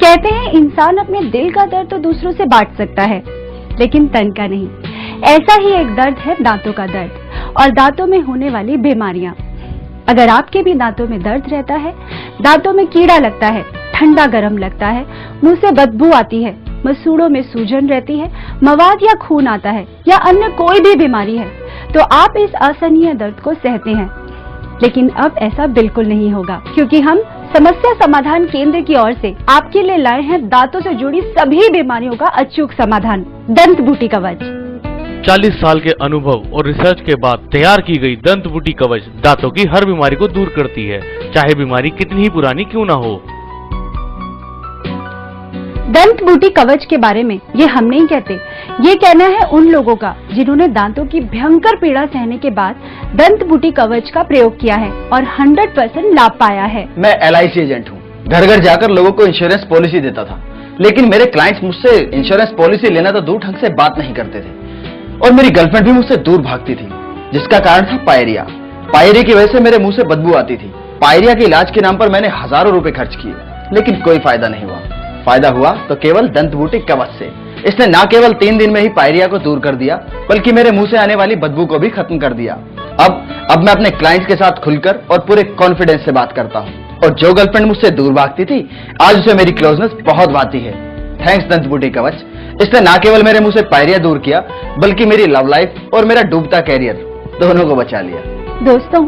कहते हैं इंसान अपने दिल का दर्द तो दूसरों से बांट सकता है, लेकिन तन का नहीं। ऐसा ही एक दर्द है दांतों का दर्द और दांतों में होने वाली बीमारियां। अगर आपके भी दांतों में दर्द रहता है, दांतों में कीड़ा लगता है, ठंडा गर्म लगता है, मुंह से बदबू आती है, मसूड़ों में सूजन रहती है, मवाद या खून आता है या अन्य कोई भी बीमारी है, तो आप इस असहनीय दर्द को सहते हैं। लेकिन अब ऐसा बिल्कुल नहीं होगा, क्योंकि हम समस्या समाधान केंद्र की ओर से आपके लिए लाए हैं दांतों से जुड़ी सभी बीमारियों का अचूक समाधान, दंत बूटी कवच। 40 साल के अनुभव और रिसर्च के बाद तैयार की गई दंत बूटी कवच दांतों की हर बीमारी को दूर करती है, चाहे बीमारी कितनी ही पुरानी क्यों ना हो। दंत बूटी कवच के बारे में ये हम नहीं कहते, ये कहना है उन लोगों का जिन्होंने दांतों की भयंकर पीड़ा सहने के बाद दंत बूटी कवच का प्रयोग किया है और 100% लाभ पाया है। मैं LIC एजेंट हूँ। घर घर जाकर लोगों को इंश्योरेंस पॉलिसी देता था, लेकिन मेरे क्लाइंट्स मुझसे इंश्योरेंस पॉलिसी लेना तो दूर ढंग से बात नहीं करते थे और मेरी गर्लफ्रेंड भी मुझसे दूर भागती थी, जिसका कारण था पायरिया। पायरिया की वजह से मेरे मुंह से बदबू आती थी। पायरिया के इलाज के नाम पर मैंने हजारों रुपए खर्च किए, लेकिन कोई फायदा नहीं हुआ। फायदा हुआ तो केवल दंत बूटी कवच से। इसने न केवल 3 दिन में ही पायरिया को दूर कर दिया, बल्कि मेरे मुंह से आने वाली बदबू को भी खत्म कर दिया। अब मैं अपने क्लाइंट्स के साथ खुलकर और पूरे कॉन्फिडेंस से बात करता हूँ, और जो गर्लफ्रेंड मुझसे दूर भागती थी, आज उसे मेरी क्लोजनेस बहुत भाती है। थैंक्स दंत बूटी कवच। इसने न केवल मेरे मुंह से पायरिया दूर किया, बल्कि मेरी लव लाइफ और मेरा डूबता कैरियर दोनों को बचा लिया। दोस्तों,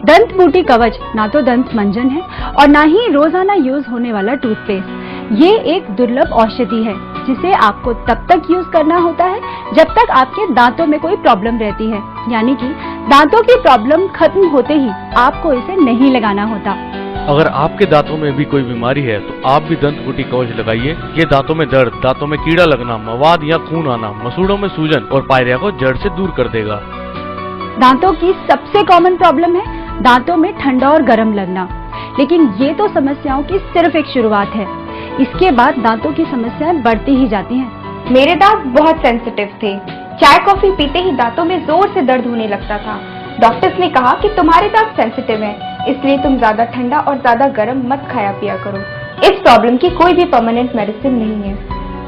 दंत बूटी कवच ना तो दंत मंजन है और ना ही रोजाना यूज होने वाला टूथपेस्ट। ये एक दुर्लभ औषधि है जिसे आपको तब तक यूज करना होता है जब तक आपके दांतों में कोई प्रॉब्लम रहती है, यानी कि दांतों की प्रॉब्लम खत्म होते ही आपको इसे नहीं लगाना होता। अगर आपके दांतों में भी कोई बीमारी है तो आप भी दंत बूटी कवच लगाइए। ये दांतों में दर्द, दांतों में कीड़ा लगना, मवाद या खून आना, मसूड़ों में सूजन और पायरिया को जड़ से दूर कर देगा। दांतों की सबसे कॉमन प्रॉब्लम है दांतों में ठंडा और गर्म लगना, लेकिन ये तो समस्याओं की सिर्फ एक शुरुआत है। इसके बाद दांतों की समस्याएं बढ़ती ही जाती हैं। मेरे दांत बहुत सेंसिटिव थे। चाय कॉफी पीते ही दांतों में जोर से दर्द होने लगता था। डॉक्टर्स ने कहा कि तुम्हारे दांत सेंसिटिव हैं, इसलिए तुम ज्यादा ठंडा और ज्यादा गर्म मत खाया पिया करो। इस प्रॉब्लम की कोई भी परमानेंट मेडिसिन नहीं है।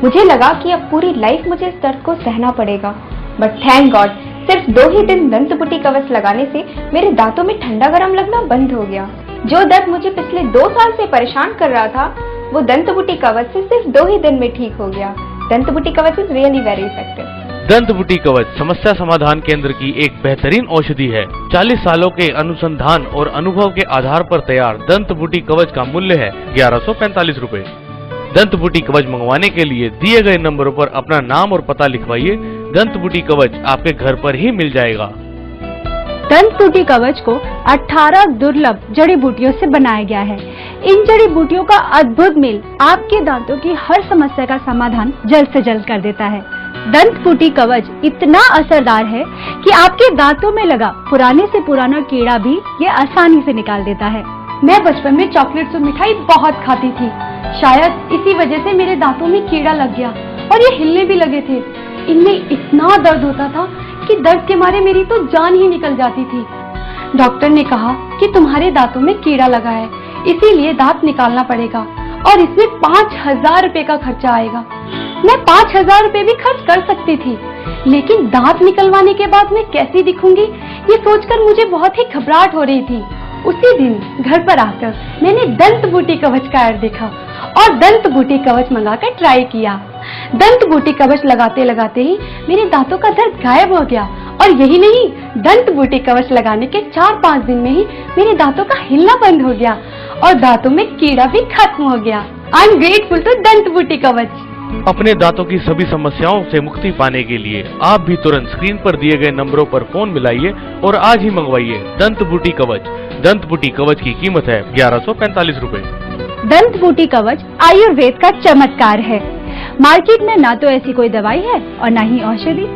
मुझे लगा कि अब पूरी लाइफ मुझे इस दर्द को सहना पड़ेगा, बट थैंक गॉड सिर्फ 2 ही दिन दंत बूटी कवच लगाने से मेरे दांतों में ठंडा गर्म लगना बंद हो गया। जो दर्द मुझे पिछले 2 साल से परेशान कर रहा था, वो दंत बूटी कवच से सिर्फ 2 ही दिन में ठीक हो गया। दंत बूटी कवच इज रियली वेरी इफेक्टिव। दंत बूटी कवच समस्या समाधान केंद्र की एक बेहतरीन औषधि है। 40 सालों के अनुसंधान और अनुभव के आधार पर तैयार दंत बूटी कवच का मूल्य है 1145 रुपए। दंत बूटी कवच मंगवाने के लिए दिए गए नंबरों पर अपना नाम और पता लिखवाइए। दंत बूटी कवच आपके घर पर ही मिल जाएगा। दंत बूटी कवच को 18 दुर्लभ जड़ी बूटियों से बनाया गया है। इन जड़ी बूटियों का अद्भुत मेल आपके दांतों की हर समस्या का समाधान जल्द से जल्द कर देता है। दंत बूटी कवच इतना असरदार है कि आपके दांतों में लगा पुराने से पुराना कीड़ा भी ये आसानी से निकाल देता है। मैं बचपन में चॉकलेट्स और मिठाई बहुत खाती थी। शायद इसी वजह से मेरे दांतों में कीड़ा लग गया और ये हिलने भी लगे थे। इनमें इतना दर्द होता था कि दर्द के मारे मेरी तो जान ही निकल जाती थी। डॉक्टर ने कहा कि तुम्हारे दांतों में कीड़ा लगा है, इसीलिए दांत निकालना पड़ेगा और इसमें 5000 रुपए का खर्चा आएगा। मैं 5000 रुपए भी खर्च कर सकती थी, लेकिन दांत निकलवाने के बाद मैं कैसी दिखूंगी ये सोचकर मुझे बहुत ही घबराहट हो रही थी। उसी दिन घर पर आकर मैंने दंत बूटी कवच का ऐड देखा और दंत बूटी कवच मंगाकर ट्राई किया। दंत बूटी कवच लगाते लगाते ही मेरे दांतों का दर्द गायब हो गया, और यही नहीं, दंत बूटी कवच लगाने के 4-5 दिन में ही मेरे दांतों का हिलना बंद हो गया और दांतों में कीड़ा भी खत्म हो गया। आई एम ग्रेटफुल टू दंत बूटी कवच। अपने दांतों की सभी समस्याओं से मुक्ति पाने के लिए आप भी तुरंत स्क्रीन पर दिए गए नंबरों पर फोन मिलाइए और आज ही मंगवाइए दंत बूटी कवच। दंत बूटी कवच की कीमत है 1145 रुपए। दंत बूटी कवच आयुर्वेद का चमत्कार है। मार्केट में ना तो ऐसी कोई दवाई है और ना ही औषधि।